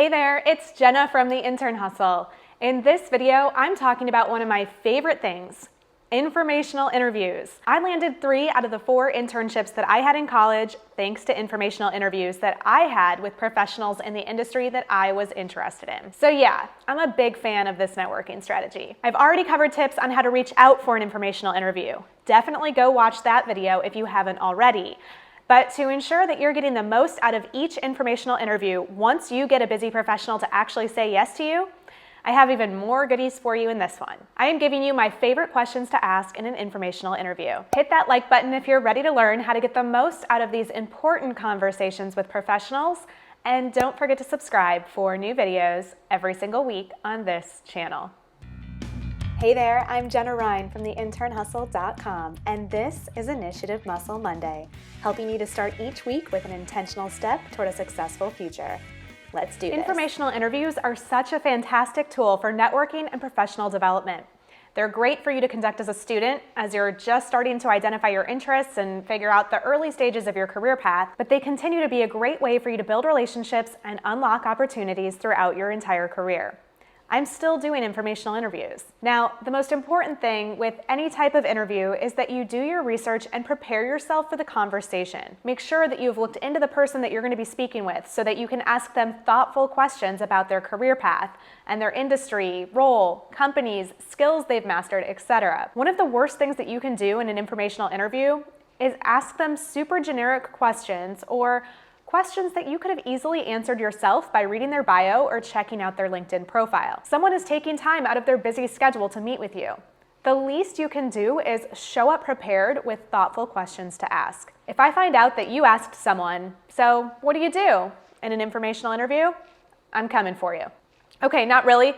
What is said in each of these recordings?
Hey there, it's Jenna from the Intern Hustle. In this video, I'm talking about one of my favorite things, informational interviews. I landed 3 out of the 4 internships that I had in college thanks to informational interviews that I had with professionals in the industry that I was interested in. So yeah, I'm a big fan of this networking strategy. I've already covered tips on how to reach out for an informational interview. Definitely go watch that video if you haven't already. But to ensure that you're getting the most out of each informational interview once you get a busy professional to actually say yes to you, I have even more goodies for you in this one. I am giving you my favorite questions to ask in an informational interview. Hit that like button if you're ready to learn how to get the most out of these important conversations with professionals, and don't forget to subscribe for new videos every single week on this channel. Hey there, I'm Jenna Ryan from the INTERNHustle.com, and this is Initiative Muscle Monday, helping you to start each week with an intentional step toward a successful future. Let's do this. Informational interviews are such a fantastic tool for networking and professional development. They're great for you to conduct as a student, as you're just starting to identify your interests and figure out the early stages of your career path, but they continue to be a great way for you to build relationships and unlock opportunities throughout your entire career. I'm still doing informational interviews. Now, the most important thing with any type of interview is that you do your research and prepare yourself for the conversation. Make sure that you've looked into the person that you're going to be speaking with so that you can ask them thoughtful questions about their career path and their industry, role, companies, skills they've mastered, etc. One of the worst things that you can do in an informational interview is ask them super generic questions or questions that you could have easily answered yourself by reading their bio or checking out their LinkedIn profile. Someone is taking time out of their busy schedule to meet with you. The least you can do is show up prepared with thoughtful questions to ask. If I find out that you asked someone, "So what do you do?" in an informational interview, I'm coming for you. Okay, not really,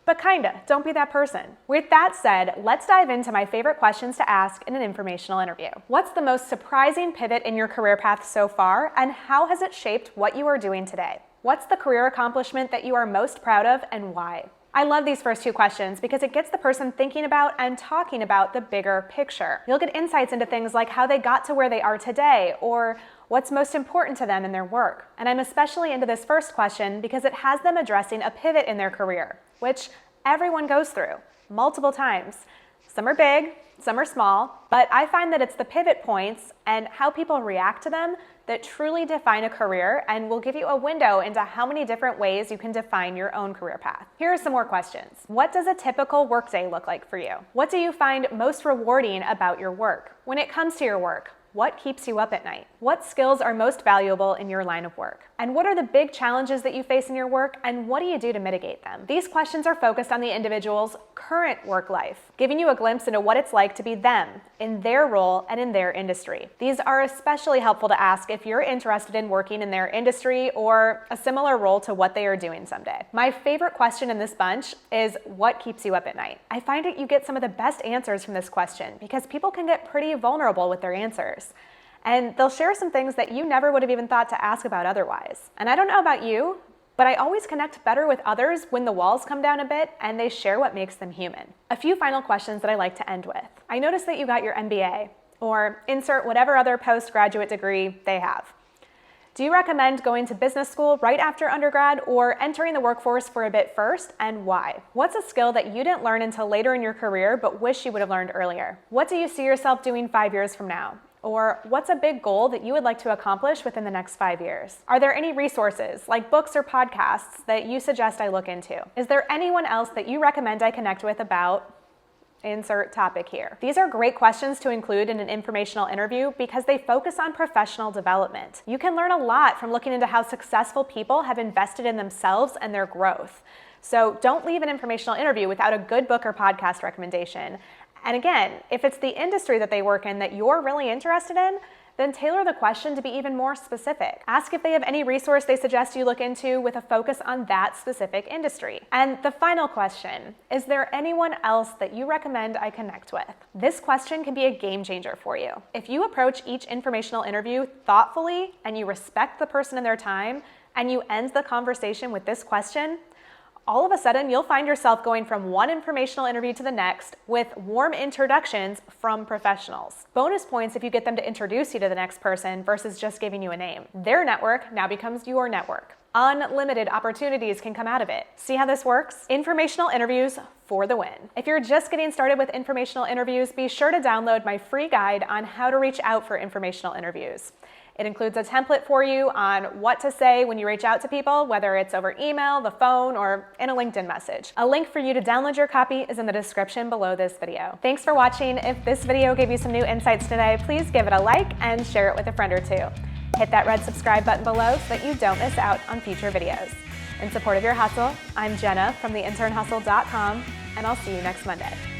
but kinda. Don't be that person. With that said, let's dive into my favorite questions to ask in an informational interview. What's the most surprising pivot in your career path so far, and how has it shaped what you are doing today? What's the career accomplishment that you are most proud of, and why? I love these first 2 questions because it gets the person thinking about and talking about the bigger picture. You'll get insights into things like how they got to where they are today, or what's most important to them in their work. And I'm especially into this first question because it has them addressing a pivot in their career, which everyone goes through multiple times. Some are big, some are small, but I find that it's the pivot points and how people react to them that truly define a career and will give you a window into how many different ways you can define your own career path. Here are some more questions. What does a typical workday look like for you? What do you find most rewarding about your work? When it comes to your work, what keeps you up at night? What skills are most valuable in your line of work? And what are the big challenges that you face in your work, and what do you do to mitigate them? These questions are focused on the individual's current work life, giving you a glimpse into what it's like to be them, in their role and in their industry. These are especially helpful to ask if you're interested in working in their industry or a similar role to what they are doing someday. My favorite question in this bunch is, what keeps you up at night? I find that you get some of the best answers from this question because people can get pretty vulnerable with their answers. And they'll share some things that you never would have even thought to ask about otherwise. And I don't know about you, but I always connect better with others when the walls come down a bit and they share what makes them human. A few final questions that I like to end with. I noticed that you got your MBA, or insert whatever other postgraduate degree they have. Do you recommend going to business school right after undergrad or entering the workforce for a bit first, and why? What's a skill that you didn't learn until later in your career but wish you would have learned earlier? What do you see yourself doing 5 years from now? Or what's a big goal that you would like to accomplish within the next 5 years? Are there any resources, like books or podcasts, that you suggest I look into? Is there anyone else that you recommend I connect with about insert topic here? These are great questions to include in an informational interview because they focus on professional development. You can learn a lot from looking into how successful people have invested in themselves and their growth. So don't leave an informational interview without a good book or podcast recommendation. And again, if it's the industry that they work in that you're really interested in, then tailor the question to be even more specific. Ask if they have any resource they suggest you look into with a focus on that specific industry. And the final question, is there anyone else that you recommend I connect with? This question can be a game changer for you. If you approach each informational interview thoughtfully and you respect the person and their time, and you end the conversation with this question, all of a sudden you'll find yourself going from one informational interview to the next with warm introductions from professionals. Bonus points if you get them to introduce you to the next person versus just giving you a name. Their network now becomes your network. Unlimited opportunities can come out of it. See how this works? Informational interviews for the win. If you're just getting started with informational interviews, be sure to download my free guide on how to reach out for informational interviews. It includes a template for you on what to say when you reach out to people, whether it's over email, the phone, or in a LinkedIn message. A link for you to download your copy is in the description below this video. Thanks for watching. If this video gave you some new insights today, please give it a like and share it with a friend or two. Hit that red subscribe button below so that you don't miss out on future videos. In support of your hustle, I'm Jenna from theinternhustle.com, and I'll see you next Monday.